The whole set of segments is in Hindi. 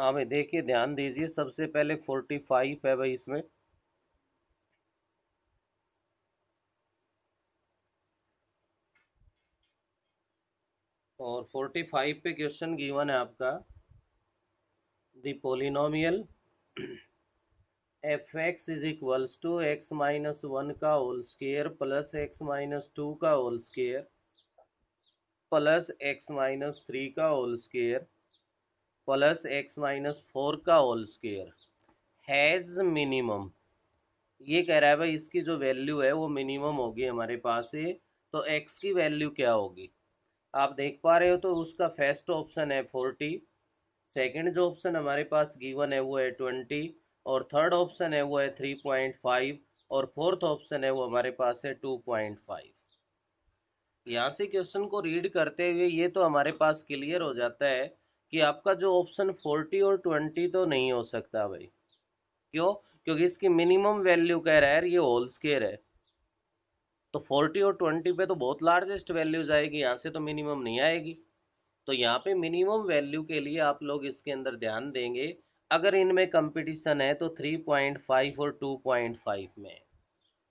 हाँ भाई देखिए, ध्यान दीजिए, सबसे पहले 45 है भाई इसमें। और 45 पे क्वेश्चन गिवन है आपका, the polynomial f x is equals to x minus one का whole square plus x minus two का whole square plus x minus three का whole square plus x minus four का होल स्केयर हैज मिनिमम। ये कह रहा है भाई इसकी जो वैल्यू है वो मिनिमम होगी हमारे पास से। तो एक्स की वैल्यू क्या होगी, आप देख पा रहे हो। तो उसका फर्स्ट ऑप्शन है 40, सेकंड जो ऑप्शन हमारे पास गिवन है वो है 20, और थर्ड ऑप्शन है वो है 3.5, और फोर्थ ऑप्शन है वो हमारे पास है 2.5। यहाँ से क्वेश्चन को रीड करते हुए ये तो हमारे पास क्लियर हो जाता है कि आपका जो ऑप्शन 40 और 20 तो नहीं हो सकता भाई। क्यों? क्योंकि इसकी मिनिमम वैल्यू कह रहा है ये होल स्केयर है। तो 40 और 20 पे तो बहुत लार्जेस्ट वैल्यू जाएगी, यहाँ से तो मिनिमम नहीं आएगी। तो यहाँ पे मिनिमम वैल्यू के लिए आप लोग इसके अंदर ध्यान देंगे। अगर इनमें कंपटीशन है तो 3.5 और 2.5 में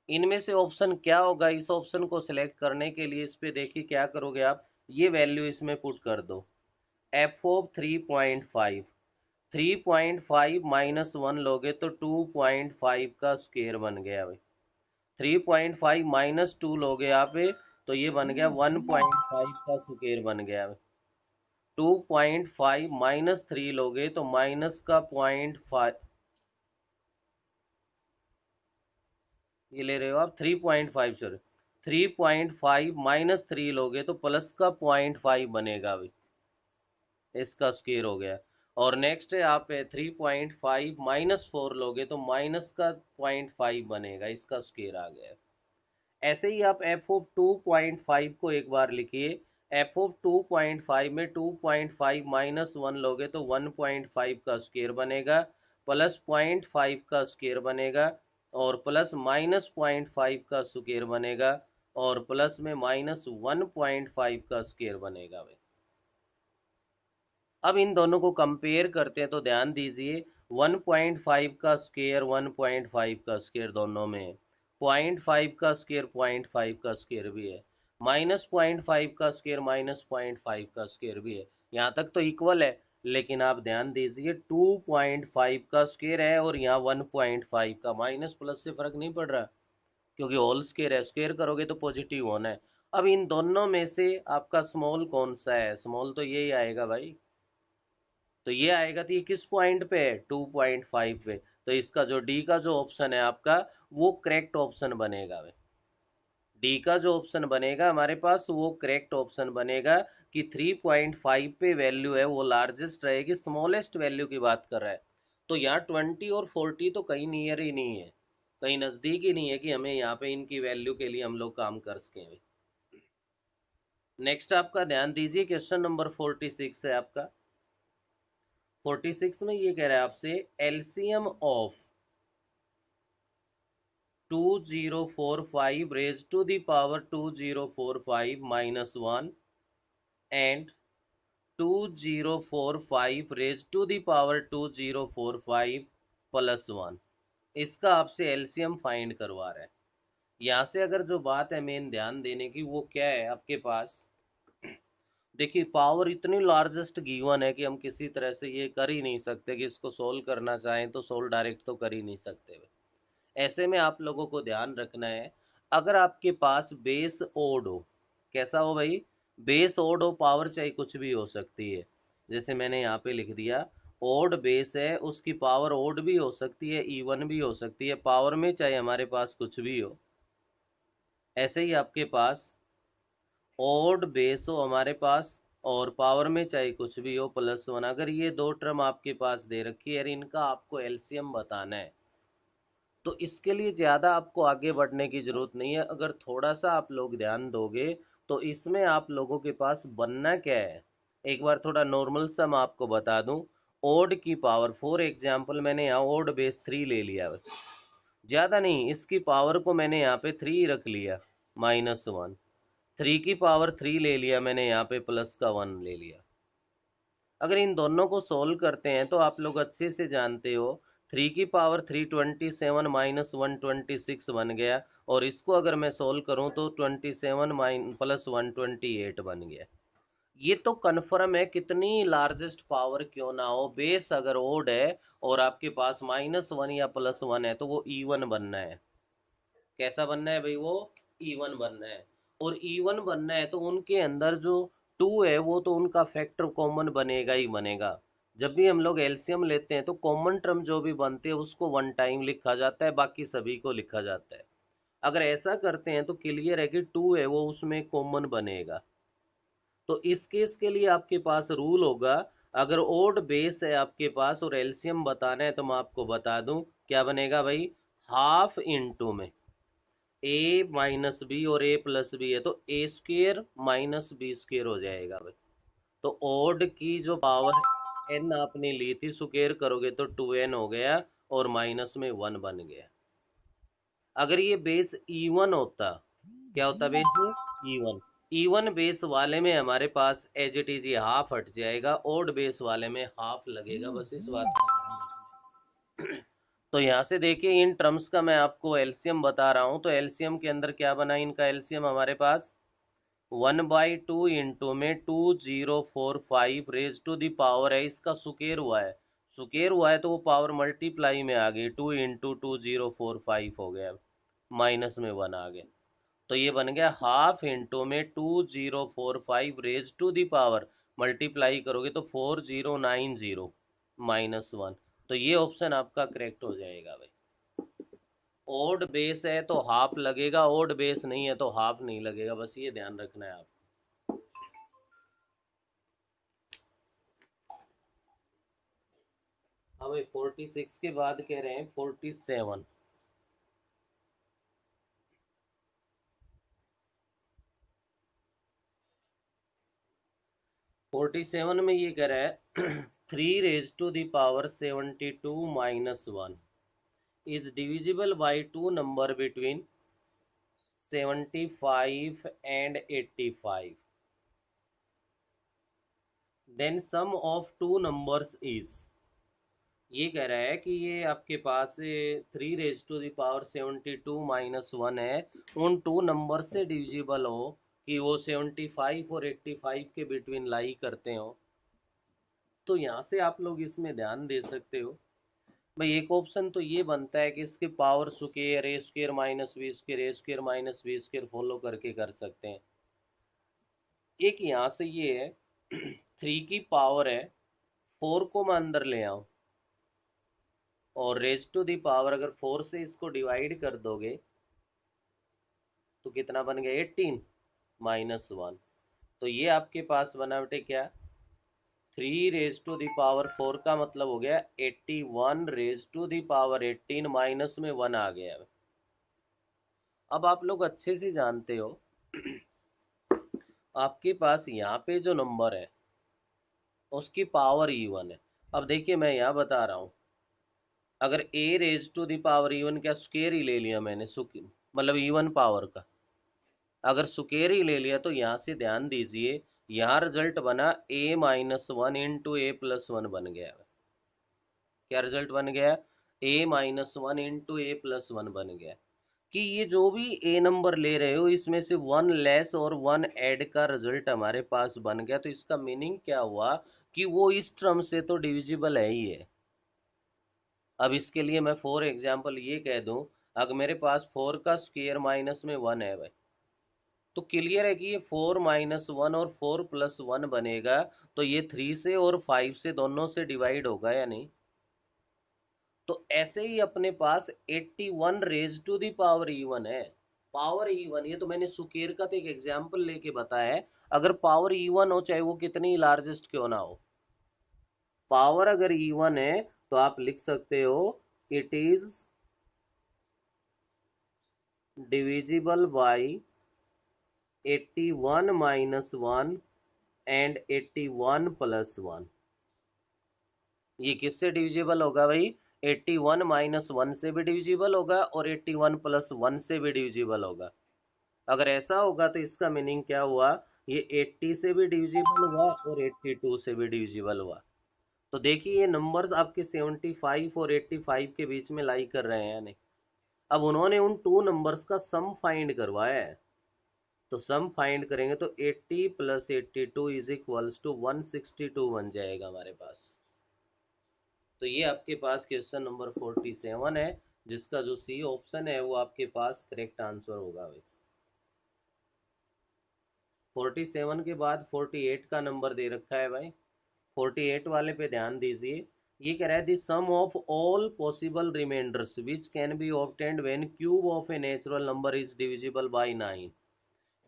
इनमें से ऑप्शन क्या होगा। इस ऑप्शन को सिलेक्ट करने के लिए इस पे देखिए क्या करोगे आप, ये वैल्यू इसमें पुट कर दो, एफ ऑफ 3.5। 3.5 माइनस वन लोगे तो 2.5 का स्क्वायर बन गया भाई। 3.5 माइनस टू लोगे आप तो ये बन गया 1.5 का स्क्वायर बन गया। 2.5 माइनस थ्री लोगे तो माइनस का 0.5, ये ले रहे हो आप 3.5, सॉरी 3.5 माइनस थ्री लोगे तो प्लस का 0.5 बनेगा भाई, इसका स्क्वायर हो गया। और नेक्स्ट है आप 3.5 माइनस फोर लोगे तो माइनस का 0.5 बनेगा, इसका स्क्वायर आ गया। ऐसे ही आप एफ ऑफ 2.5 को एक बार लिखिए। एफ ऑफ 2.5 में 2.5 माइनस वन लोगे तो 1.5 का स्क्वायर बनेगा, प्लस 0.5 का स्क्वायर बनेगा, और प्लस माइनस 0.5 का स्क्वायर बनेगा, और प्लस में माइनस 1.5 का स्क्वायर बनेगा भाई। अब इन दोनों को कंपेयर करते हैं तो ध्यान दीजिए, 1.5 का स्क्वायर 1.5 का स्क्वायर दोनों में है, 0.5 का स्क्वायर 0.5 का स्क्वायर भी है, माइनस 0.5 का स्क्वायर माइनस 0.5 का स्क्वायर भी है। यहाँ तक तो इक्वल है। लेकिन आप ध्यान दीजिए 2.5 का स्क्वायर है और यहाँ 1.5 का, माइनस प्लस से फर्क नहीं पड़ रहा, क्योंकि होल स्क्वायर है, स्क्वायर करोगे तो पॉजिटिव होना है। अब इन दोनों में से आपका स्मॉल कौन सा है, स्मॉल तो यही आएगा भाई। तो ये आएगा, तो ये किस पॉइंट पे है, 2.5 पे। तो इसका जो डी का जो ऑप्शन है आपका वो करेक्ट ऑप्शन बनेगा। डी का जो ऑप्शन बनेगा हमारे पास वो करेक्ट ऑप्शन बनेगा कि 3.5 पे वैल्यू है वो लार्जेस्ट रहेगी, स्मॉलेस्ट वैल्यू की बात कर रहा है। तो यहाँ 20 और 40 तो कहीं नियर ही नहीं है, कहीं नजदीक ही नहीं है कि हमें यहाँ पे इनकी वैल्यू के लिए हम लोग काम कर सकें। नेक्स्ट आपका ध्यान दीजिए, क्वेश्चन नंबर 46 है आपका। 46 में ये कह रहा है आपसे, LCM of 2045 raise to the power 2045 minus one and 2045 raise to the power 2045 plus one, इसका आपसे एलसीएम फाइंड करवा रहा है। यहाँ से अगर जो बात है मेन ध्यान देने की वो क्या है आपके पास, देखिए पावर इतनी लार्जेस्ट गिवन है कि हम किसी तरह से ये कर ही नहीं सकते कि इसको सोल्व करना चाहें तो सोल्व डायरेक्ट तो कर ही नहीं सकते। ऐसे में आप लोगों को ध्यान रखना है, अगर आपके पास बेस ओड हो, कैसा हो भाई, बेस ओड हो, पावर चाहे कुछ भी हो सकती है। जैसे मैंने यहाँ पे लिख दिया ओड बेस है, उसकी पावर ओड भी हो सकती है इवन भी हो सकती है, पावर में चाहे हमारे पास कुछ भी हो। ऐसे ही आपके पास ओड बेस हो हमारे पास, और पावर में चाहे कुछ भी हो प्लस वन, अगर ये दो टर्म आपके पास दे रखी है और इनका आपको एलसीएम बताना है, तो इसके लिए ज़्यादा आपको आगे बढ़ने की ज़रूरत नहीं है। अगर थोड़ा सा आप लोग ध्यान दोगे तो इसमें आप लोगों के पास बनना क्या है, एक बार थोड़ा नॉर्मल सा मैं आपको बता दूं। ओड की पावर, फॉर एग्जांपल मैंने यहाँ ओड बेस 3 ले लिया, ज़्यादा नहीं, इसकी पावर को मैंने यहाँ पे 3 रख लिया माइनस वन, 3 की पावर 3 ले लिया मैंने यहाँ पे प्लस का 1 ले लिया। अगर इन दोनों को सोल्व करते हैं तो आप लोग अच्छे से जानते हो 3 की पावर 327 माइनस 126 बन गया, और इसको अगर मैं सोल्व करूं तो 27 प्लस 128 बन गया। ये तो कन्फर्म है, कितनी लार्जेस्ट पावर क्यों ना हो, बेस अगर ओड है और आपके पास -1 या +1 है तो वो इवन बनना है। कैसा बनना है भाई? वो इवन बनना है। और इवन बनना है तो उनके अंदर जो 2 है वो तो उनका फैक्टर कॉमन बनेगा ही बनेगा। जब भी हम लोग एलसीएम लेते हैं तो कॉमन टर्म जो भी बनते हैं उसको वन टाइम लिखा जाता है, बाकी सभी को लिखा जाता है। अगर ऐसा करते हैं तो क्लियर है कि 2 है वो उसमें कॉमन बनेगा। तो इस केस के लिए आपके पास रूल होगा, अगर ओड बेस है आपके पास और एलसीएम बताना है तो मैं आपको बता दूं क्या बनेगा भाई। हाफ इंटू में ए माइनस बी और ए प्लस बी है तो ए स्क्र माइनस बी स्क्र हो जाएगा भाई। तो ओड की जो पावर एन आपने ली थी स्क्र करोगे तो 2n हो गया और माइनस में 1 बन गया। अगर ये बेस इवन होता, क्या होता बेस इवन, इवन बेस वाले में हमारे पास एज इट इज ये हाफ हट जाएगा, ओड बेस वाले में हाफ लगेगा, बस इस बात का ध्यान रखना। तो यहाँ से देखिए इन टर्म्स का मैं आपको एलसीएम बता रहा हूँ, तो एलसीएम के अंदर क्या बना, इनका एलसीएम हमारे पास 1/2 इंटू में 2045 रेज टू दी पावर है, इसका सुकेर हुआ है, सुकेर हुआ है तो वो पावर मल्टीप्लाई में आ गई, 2 इंटू 2045 हो गया, माइनस में 1 आ गया। तो ये बन गया हाफ इंटू में 2045 raise to the power, multiply करोगे तो 4090 -1। तो ये ऑप्शन आपका करेक्ट हो जाएगा भाई। ओड बेस है तो हाफ लगेगा, ओड बेस नहीं है तो हाफ नहीं लगेगा, बस ये ध्यान रखना है आप। हाँ भाई 46 के बाद कह रहे हैं 47। 47 में ये कह रहा है 3 raised to the power 72 -1 is divisible by two number between 75 and 85, then sum of two numbers is। ये कह रहा है कि ये आपके पास 3 raised to the power 72 -1 है, उन टू नंबर से डिविजिबल हो कि वो 75 और 85 के बिटवीन लाई करते हो। तो यहाँ से आप लोग इसमें ध्यान दे सकते हो भाई, एक ऑप्शन तो ये बनता है कि इसके power square a square minus b square a square minus b square follow करके कर सकते हैं। एक यहाँ से ये है 3 की पावर है 4 को मैं अंदर ले आऊं और रेज टू दी पावर अगर 4 से इसको डिवाइड कर दोगे तो कितना बन गया 18 -1। तो ये आपके पास बना बेटे क्या 3 रेज टू दी पावर 4 का मतलब हो गया 81 raise to the power 18 minus में 1 आ गया। अब आप लोग अच्छे से जानते हो आपके पास यहाँ पे जो नंबर है उसकी पावर इवन है। अब देखिए मैं यहाँ बता रहा हूँ, अगर a raise to the power even क्या स्क्वायर ही ले लिया मैंने, मतलब इवन पावर का अगर स्क्वायर ही ले लिया तो यहाँ से ध्यान दीजिए यहाँ रिजल्ट बना a-1 इंटू a+1 बन गया। क्या रिजल्ट बन गया a-1 इंटू a+1 बन गया कि ये जो भी ए नंबर ले रहे हो इसमें से 1 लेस और 1 ऐड का रिजल्ट हमारे पास बन गया। तो इसका मीनिंग क्या हुआ कि वो इस टर्म से तो डिविजिबल है ही है। अब इसके लिए मैं फॉर एग्जांपल ये कह दूं, अगर मेरे पास 4 का स्क्वायर माइनस में 1 है भाई, तो क्लियर है कि ये 4 -1 और 4 + 1 बनेगा, तो ये 3 से और 5 से दोनों से डिवाइड होगा या नहीं। तो ऐसे ही अपने पास 81 raise to the power even है, पावर इवन, ये तो मैंने सुकेर का तो एक एग्जांपल लेके बताया है। अगर पावर इवन हो चाहे वो कितनी लार्जेस्ट क्यों ना हो, पावर अगर इवन है तो आप लिख सकते हो it is divisible bye 81 -1 and 81 + 1। ये किससे डिविजिबल होगा भाई 81 -1 से भी डिविजिबल होगा और 81 + 1 से भी डिविजिबल होगा। अगर ऐसा होगा तो इसका मीनिंग क्या हुआ, ये 80 से भी डिविजिबल हुआ और 82 से भी डिविजिबल हुआ। तो देखिए ये नंबर्स आपके 75 और 85 के बीच में लाई कर रहे हैं नहीं। अब उन्होंने उन टू नंबर्स का सम फाइंड करवाया है, तो सम फाइंड करेंगे तो 80 प्लस 82 इज इक्वल्स टू 162 बन जाएगा हमारे पास। तो ये आपके पास क्वेश्चन नंबर 47 है, जिसका जो सी ऑप्शन है वो आपके पास करेक्ट आंसर होगा भाई। 47 के बाद 48 का नंबर दे रखा है भाई। 48 वाले पे ध्यान दीजिए। ये कह रहा है the sum of all possible remainders which can be obtained when cube of a natural number is divisible by 9।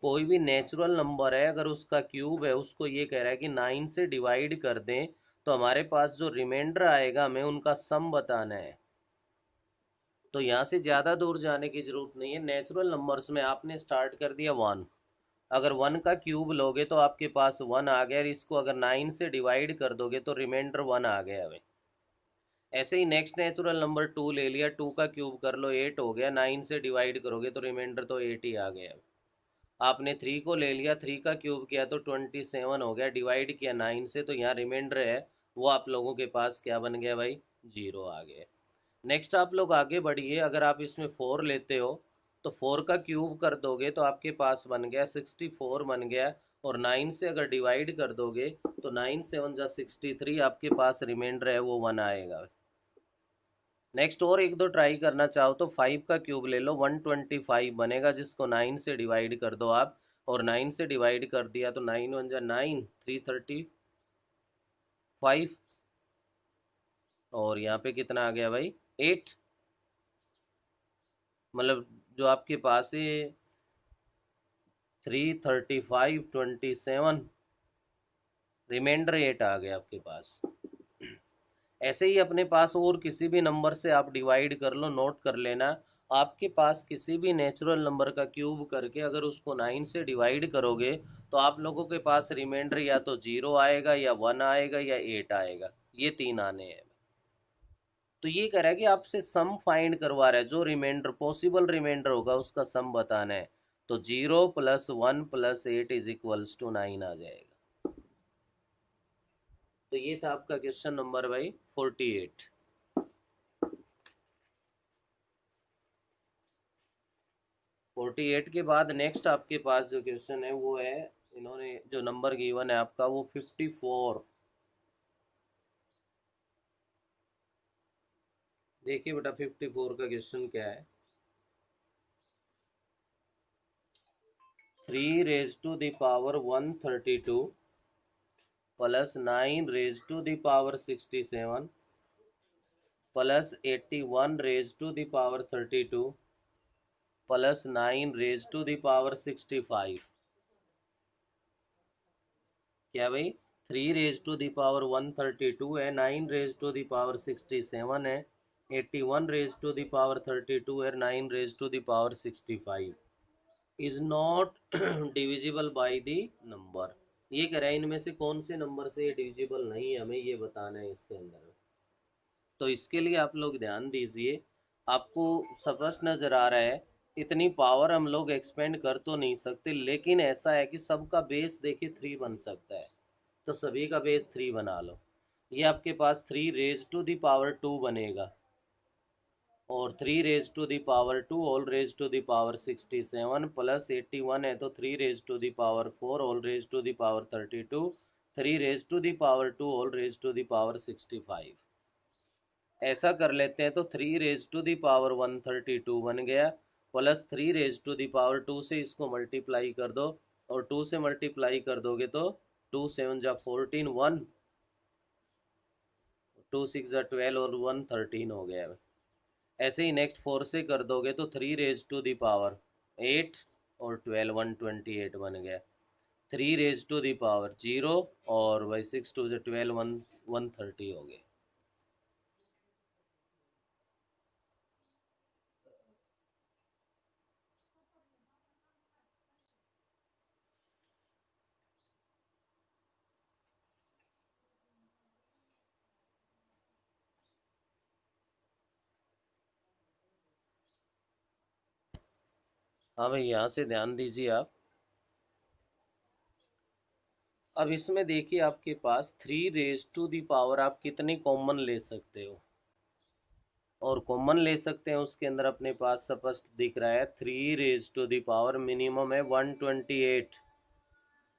कोई भी नेचुरल नंबर है अगर उसका क्यूब है, उसको ये कह रहा है कि 9 से डिवाइड कर दें तो हमारे पास जो रिमाइंडर आएगा हमें उनका सम बताना है। तो यहाँ से ज़्यादा दूर जाने की जरूरत नहीं है। नेचुरल नंबर्स में आपने स्टार्ट कर दिया 1, अगर 1 का क्यूब लोगे तो आपके पास 1 आ गया, और इसको अगर 9 से डिवाइड कर दोगे तो रिमाइंडर 1 आ गया भाई। ऐसे ही नेक्स्ट नेचुरल नंबर 2 ले लिया, 2 का क्यूब कर लो 8 हो गया, 9 से डिवाइड करोगे तो रिमाइंडर तो 8 ही आ गया। आपने 3 को ले लिया, 3 का क्यूब किया तो 27 हो गया, डिवाइड किया 9 से, तो यहाँ रिमाइंडर है वो आप लोगों के पास क्या बन गया भाई, 0 आ गया। नेक्स्ट आप लोग आगे बढ़िए, अगर आप इसमें 4 लेते हो तो 4 का क्यूब कर दोगे तो आपके पास बन गया 64 बन गया, और 9 से अगर डिवाइड कर दोगे तो 9 7 जा 63, आपके पास रिमाइंडर है वो 1 आएगा। नेक्स्ट और एक दो ट्राई करना चाहो तो 5 का क्यूब ले लो, 125 बनेगा, जिसको 9 से डिवाइड कर दो आप, और 9 से डिवाइड कर दिया तो 9 1 जा 9, 335, और यहाँ पे कितना आ गया भाई 8। मतलब जो आपके पास है 335 27, रिमाइंडर 8 आ गया आपके पास। ऐसे ही अपने पास और किसी भी नंबर से आप डिवाइड कर लो, नोट कर लेना। आपके पास किसी भी नेचुरल नंबर का क्यूब करके अगर उसको 9 से डिवाइड करोगे तो आप लोगों के पास रिमाइंडर या तो 0 आएगा, या 1 आएगा, या 8 आएगा, ये तीन आने हैं। तो ये कह रहा है कि आपसे सम फाइंड करवा रहा है, जो रिमाइंडर पॉसिबल रिमाइंडर होगा उसका सम बताना है। तो 0 plus 1 plus 8 is equals to 9 आ जाएगा। तो ये था आपका क्वेश्चन नंबर भाई 48। 48 के बाद नेक्स्ट आपके पास जो क्वेश्चन है वो है, इन्होंने जो नंबर गिवन है आपका वो 54। देखिए बेटा 54 का क्वेश्चन क्या है। 3 raise to the power 132 plus 9 raise to the power 67 plus 81 raise to the power 32 plus 9 raise to the power 65। क्या भाई, 3 रेज टू द पावर 132 है, 9 रेज टू द पावर 67 है, 81 रेज टू द पावर 32 है, 9 raise to the power 65 is not divisible by the number. ये कह रहा है इनमें से कौन से नंबर से ये डिविजिबल नहीं है, हमें ये बताना है इसके अंदर। तो इसके लिए आप लोग ध्यान दीजिए, आपको स्पष्ट नजर आ रहा है। इतनी पावर हम लोग एक्सपेंड कर तो नहीं सकते, लेकिन ऐसा है कि सबका बेस देखिए 3 बन सकता है, तो सभी का बेस 3 बना लो। ये आपके पास 3 रेज टू द पावर 2 बनेगा, और 3 raise to the power 2 all raise to the power 67 plus 81 है तो 3 raise to the power 4 all raise to the power 32, 3 raise to the power 2 all raise to the power 65। ऐसा कर लेते हैं तो 3 रेज टू द पावर 132 बन गया, plus 3 raise to the power 2 से इसको मल्टीप्लाई कर दो, और 2 से मल्टीप्लाई कर दोगे तो 2 7 जा 14, 1 2 6 जा 12 और 1 13 हो गया। ऐसे ही नेक्स्ट 4 से कर दोगे तो 3 रेज टू द पावर 8 और 12 128 बन गया। 3 रेज टू द पावर 0 और बाई 6 टू 12 130 हो गया। हाँ भाई, यहाँ से ध्यान दीजिए आप। अब इसमें देखिए आपके पास 3 रेज टू दी पावर आप कितनी कॉमन ले सकते हो, और कॉमन ले सकते हैं उसके अंदर अपने पास स्पष्ट दिख रहा है 3 raise to the power minimum है 128,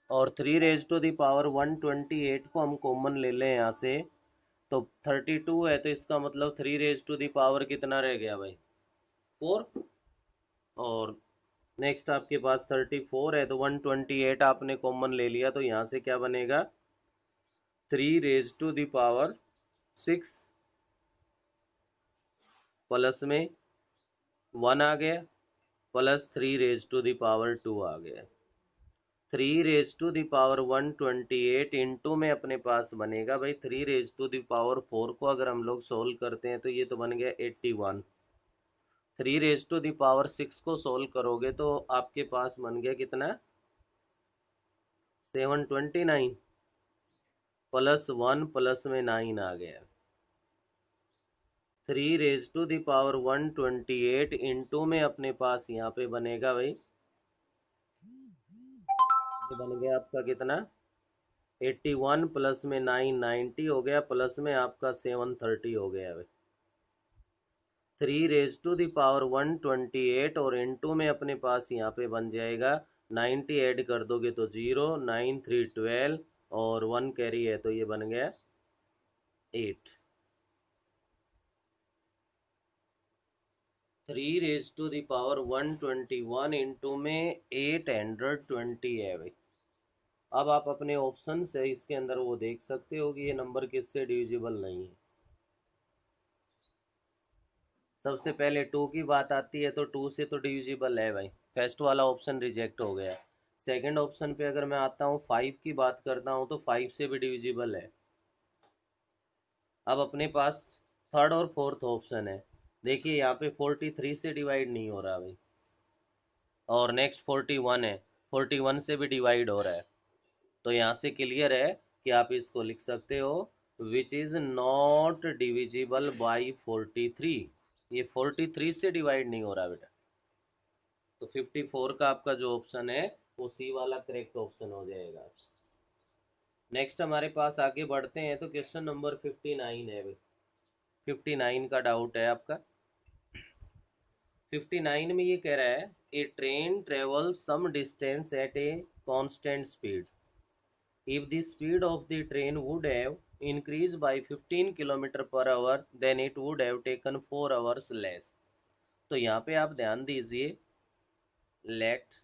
और 3 रेज टू दी पावर 128 को हम कॉमन ले लें यहाँ से तो 32 है, तो इसका मतलब 3 रेज टू दी पावर कितना रह गया भाई, 4। और नेक्स्ट आपके पास 34 है, तो 128 आपने कॉमन ले लिया, तो यहाँ से क्या बनेगा 3 raise to the power 6 plus में 1 आ गया, plus 3 raise to the power 2 आ गया। 3 raise to the power 128 into में अपने पास बनेगा भाई 3 रेज टू दी पावर 4 को अगर हम लोग सोल्व करते हैं तो ये तो बन गया 81। 3 रेज टू दी पावर 6 को सोल्व करोगे तो आपके पास बन गया कितना 729, प्लस 1 प्लस में 9 आ गया। 3 raise to the power 128 into में अपने पास यहाँ पे बनेगा भाई, ये बन गया आपका कितना 81 प्लस में 9 90 हो गया, प्लस में आपका 730 हो गया भाई। 3 रेज टू दी पावर 128 और इंटू में अपने पास यहाँ पे बन जाएगा 90 ऐड कर दोगे तो 0, 9 3 12 और 1 कैरी है तो ये बन गया 8। 3 raise to the power 121 into में 820 है भाई। अब आप अपने ऑप्शन से इसके अंदर वो देख सकते हो कि ये नंबर किससे डिविजिबल नहीं है। सबसे पहले 2 की बात आती है तो 2 से तो डिविजिबल है भाई, फर्स्ट वाला ऑप्शन रिजेक्ट हो गया। सेकंड ऑप्शन पे अगर मैं आता हूँ 5 की बात करता हूँ तो 5 से भी डिविजिबल है। अब अपने पास थर्ड और फोर्थ ऑप्शन है, देखिए यहाँ पे 43 से डिवाइड नहीं हो रहा भाई, और नेक्स्ट 41 है, 41 से भी डिवाइड हो रहा है। तो यहाँ से क्लियर है कि आप इसको लिख सकते हो which is not divisible by 43। ये 43 से डिवाइड नहीं हो रहा बेटा, तो 54 का आपका जो ऑप्शन है वो सी वाला करेक्ट ऑप्शन हो जाएगा। नेक्स्ट हमारे पास आगे बढ़ते हैं तो क्वेश्चन नंबर 59 है भाई, 59 का डाउट है आपका। 59 में ये कह रहा है a train travel some distance at a constant speed, if the speed of the train would have increased by 15 km per hour then it would have taken 4 hours less। तो यहाँ पे आप ध्यान दीजिए, let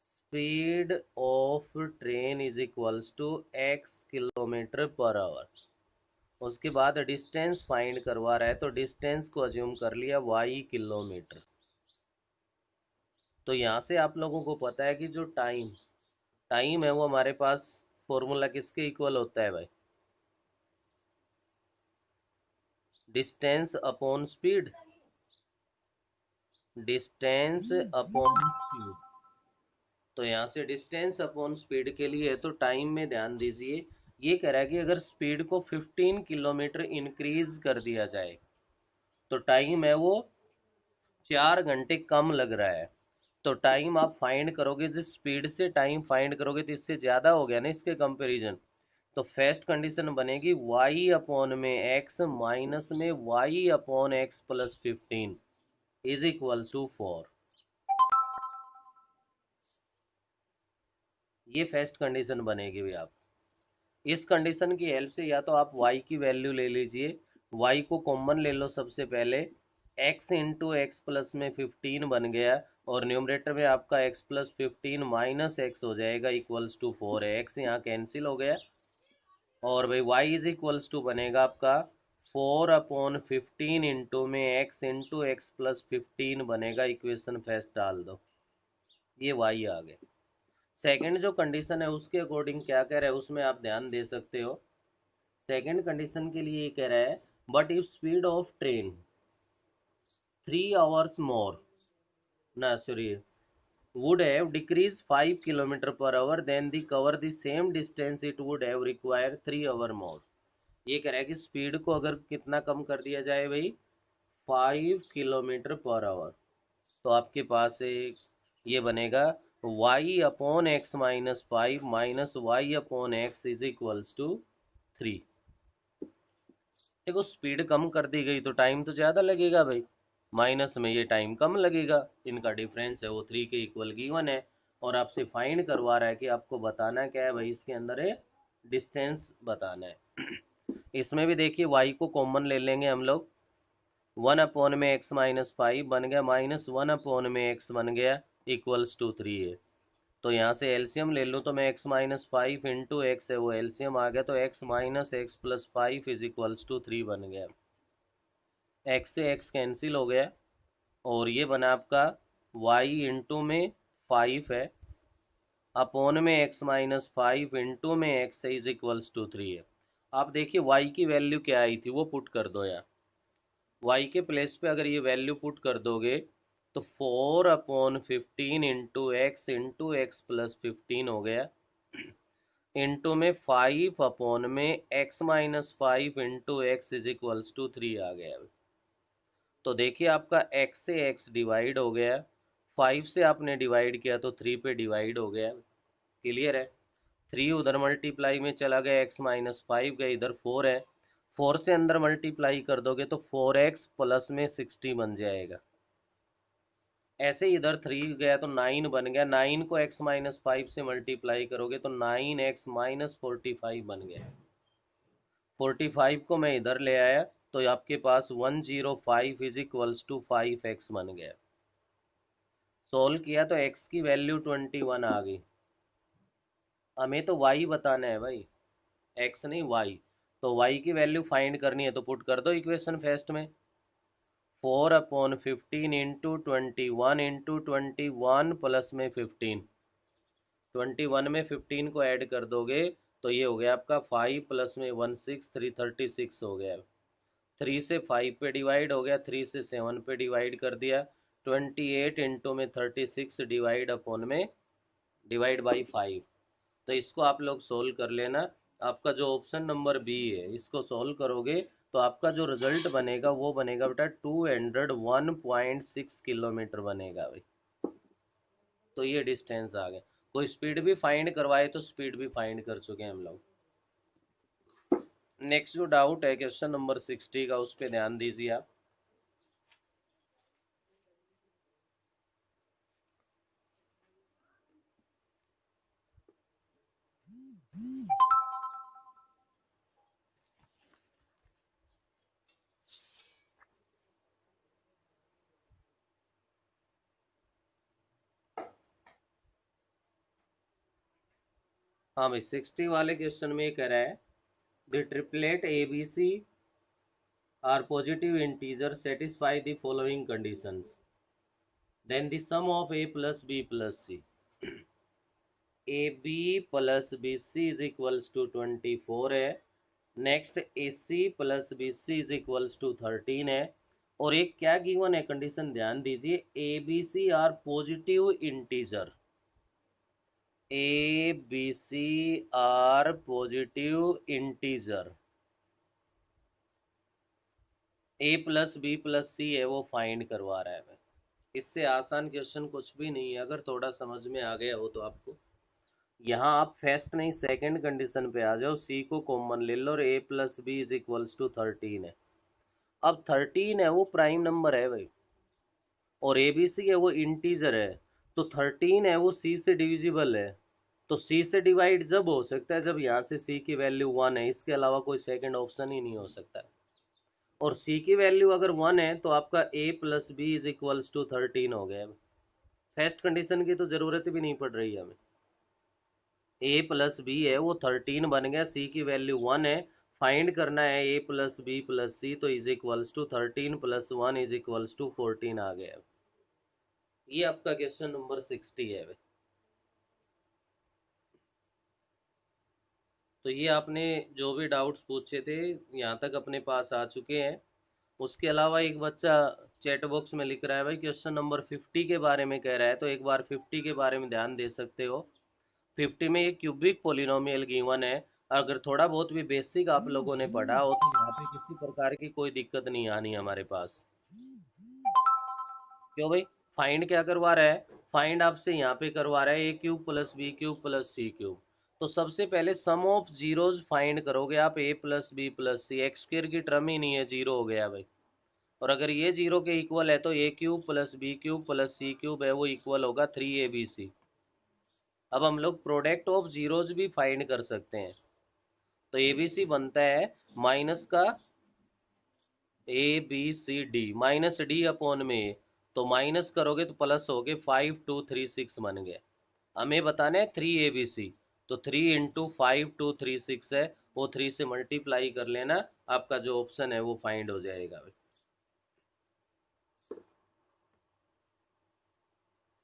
speed of train is equals to x kilometre per hour, उसके बाद डिस्टेंस फाइंड करवा रहा है तो डिस्टेंस को अज्यूम कर लिया y किलोमीटर। तो यहाँ से आप लोगों को पता है कि जो टाइम है वो हमारे पास फॉर्मूला किसके इक्वल होता है भाई, distance upon speed, distance upon speed. तो यहाँ से डिस्टेंस अपॉन स्पीड के लिए तो टाइम में ध्यान दीजिए, ये कह रहा है कि अगर स्पीड को 15 किलोमीटर इंक्रीज कर दिया जाए तो टाइम है वो 4 घंटे कम लग रहा है। तो टाइम आप फाइंड करोगे, जिस स्पीड से टाइम फाइंड करोगे तो इससे ज़्यादा हो गया ना इसके कंपैरिजन। तो फर्स्ट कंडीशन बनेगी y अपॉन में x माइनस में y upon x plus 15 is equals to 4। ये फर्स्ट कंडीशन बनेगी भी। आप इस कंडीशन की हेल्प से या तो आप y की वैल्यू ले लीजिए, y को कॉमन ले लो सबसे पहले, x इंटू एक्स प्लस में 15 बन गया, और न्यूमरेटर में आपका x प्लस 15 माइनस एक्स हो जाएगा इक्वल्स टू 4 है, x यहाँ कैंसिल हो गया, और भाई y इज इक्वल्स टू बनेगा आपका 4 अपॉन 15 इंटू में x इंटू एक्स प्लस 15 बनेगा, इक्वेशन फर्स्ट डाल दो, ये y आ गया। सेकंड जो कंडीशन है उसके अकॉर्डिंग क्या कह रहा है उसमें आप ध्यान दे सकते हो। सेकंड कंडीशन के लिए ये कह रहा है but if speed of train 3 hours more, ना sorry, would have decreased 5 km per hour then the cover the same distance it would have required 3 hour more। ये कह रहा है कि स्पीड को अगर कितना कम कर दिया जाए भाई 5 किलोमीटर पर आवर, तो आपके पास एक ये बनेगा y upon x minus 5 minus y upon x is equals to 3। देखो स्पीड कम कर दी गई तो टाइम तो ज़्यादा लगेगा भाई, माइनस में ये टाइम कम लगेगा। इनका डिफरेंस है वो 3 के इक्वल गिवन है, और आपसे फाइंड करवा रहा है कि आपको बताना क्या है भाई, इसके अंदर है डिस्टेंस बताना है। इसमें भी देखिए y को कॉमन ले लेंगे हम लोग, 1 अपॉन में x माइनस 5 बन गया, माइनस 1 अपॉन में x बन गया, इक्वल्स टू 3 है। तो यहाँ से एलसीएम ले लूँ तो मैं x माइनस 5 इंटू एक्स है वो एलसीएम आ गया, तो x minus x plus 5 is equals to 3 बन गया। x से x कैंसिल हो गया, और ये बना आपका y इंटू में 5 है, अपॉन में x माइनस 5 इंटू में x इज इक्वल्स टू 3 है। आप देखिए y की वैल्यू क्या आई थी वो पुट कर दो यार, y के प्लेस पे अगर ये वैल्यू पुट कर दोगे तो 4/15 इंटू एक्स प्लस 15 हो गया, इंटू में 5/में x minus 5 into x is equals to 3 आ गया। तो देखिए आपका x से x डिवाइड हो गया, 5 से आपने डिवाइड किया तो 3 पे डिवाइड हो गया। क्लियर है? 3 उधर मल्टीप्लाई में चला गया, x माइनस 5 गया, इधर 4 है, 4 से अंदर मल्टीप्लाई कर दोगे तो 4x प्लस में 60 बन जाएगा। ऐसे ही इधर 3 गया तो 9 बन गया, 9 को x माइनस 5 से मल्टीप्लाई करोगे तो 9x माइनस 45 बन गया। 45 को मैं इधर ले आया तो आपके पास 105 इज इक्वल्स टू 5x बन गया। सोल्व किया तो x की वैल्यू 21 आ गई। हमें तो y बताना है भाई, x नहीं y। तो y की वैल्यू फाइंड करनी है तो पुट कर दो इक्वेशन फर्स्ट में, 4/15 इंटू 21 प्लस में 15, 21 में 15 को ऐड कर दोगे तो ये हो गया आपका 5 प्लस में 16 336 हो गया। 3 से 5 पे डिवाइड हो गया, 3 से 7 पे डिवाइड कर दिया, 28 इंटू में 36 डिवाइड अपॉन में डिवाइड बाई 5। तो इसको आप लोग सोल्व कर लेना। आपका जो ऑप्शन नंबर बी है इसको सोल्व करोगे तो आपका जो रिजल्ट बनेगा वो बनेगा बेटा 201.6 किलोमीटर बनेगा भाई। तो ये डिस्टेंस आ गया। कोई स्पीड भी फाइंड करवाए तो स्पीड भी फाइंड कर चुके हैं हम लोग। नेक्स्ट जो डाउट है क्वेश्चन नंबर 60 का, उस पर ध्यान दीजिए आप। हाँ भाई 60 वाले क्वेश्चन में ये कह रहा है the triplet A B C are positive integer satisfy the following conditions, then the sum of a plus b plus c, A B plus B C is equals to 24 है, next A C plus B C is equals to 13 है, और एक क्या गिवन है कंडीशन ध्यान दीजिए, a B C are positive integer, a B C are positive integer, a plus B plus c है वो फाइंड करवा रहा है। इससे आसान क्वेश्चन कुछ भी नहीं है, अगर थोड़ा समझ में आ गया हो तो आपको। यहाँ आप फर्स्ट नहीं सेकंड कंडीशन पे आ जाओ, सी को कॉमन ले लो और a plus b is equals to 13 है। अब 13 है वो प्राइम नंबर है भाई, और ए बी सी है वो इंटीजर है, तो 13 है वो सी से डिविजिबल है। तो सी से डिवाइड जब हो सकता है जब यहाँ से सी की वैल्यू 1 है, इसके अलावा कोई सेकंड ऑप्शन ही नहीं हो सकता। और सी की वैल्यू अगर 1 है तो आपका a plus b is equals to 13 हो गया। फर्स्ट कंडीशन की तो जरूरत भी नहीं पड़ रही है हमें, ए प्लस बी है वो 13 बन गया, सी की वैल्यू 1 है, फाइंड करना है A plus B plus C, तो is equals to 13 plus 1 is equals to 14 आ गया। ये आपका क्वेश्चन नंबर 60 है। तो ये आपने जो भी डाउट्स पूछे थे यहाँ तक अपने पास आ चुके हैं। उसके अलावा एक बच्चा चैट बॉक्स में लिख रहा है भाई क्वेश्चन नंबर 50 के बारे में कह रहा है, तो एक बार 50 के बारे में ध्यान दे सकते हो। 50 में ये क्यूबिक पोलिनोमियल गिवन है, अगर थोड़ा बहुत भी बेसिक आप लोगों ने पढ़ा हो तो यहाँ पे किसी प्रकार की कोई दिक्कत नहीं आनी हमारे पास। क्यों भाई? फाइंड क्या करवा रहा है, फाइंड आपसे यहाँ पे करवा रहा है a cube plus b cube plus c cube. तो सबसे पहले सम ऑफ जीरोज फाइंड करोगे आप, a plus B plus c, x square की टर्म ही नहीं है, जीरो हो गया भाई। और अगर ये जीरो के इक्वल है तो a cube plus b cube plus c cube है वो इक्वल होगा 3abc। अब हम लोग प्रोडक्ट ऑफ जीरोज भी फाइंड कर सकते हैं। तो एबीसी बनता है माइनस का a B c d, minus d upon में ए। तो माइनस करोगे तो प्लस हो गए, 5236 बन गए। हमें बताना है 3abc, तो 3 × 5236 है, वो 3 से मल्टीप्लाई कर लेना, आपका जो ऑप्शन है वो फाइंड हो जाएगा।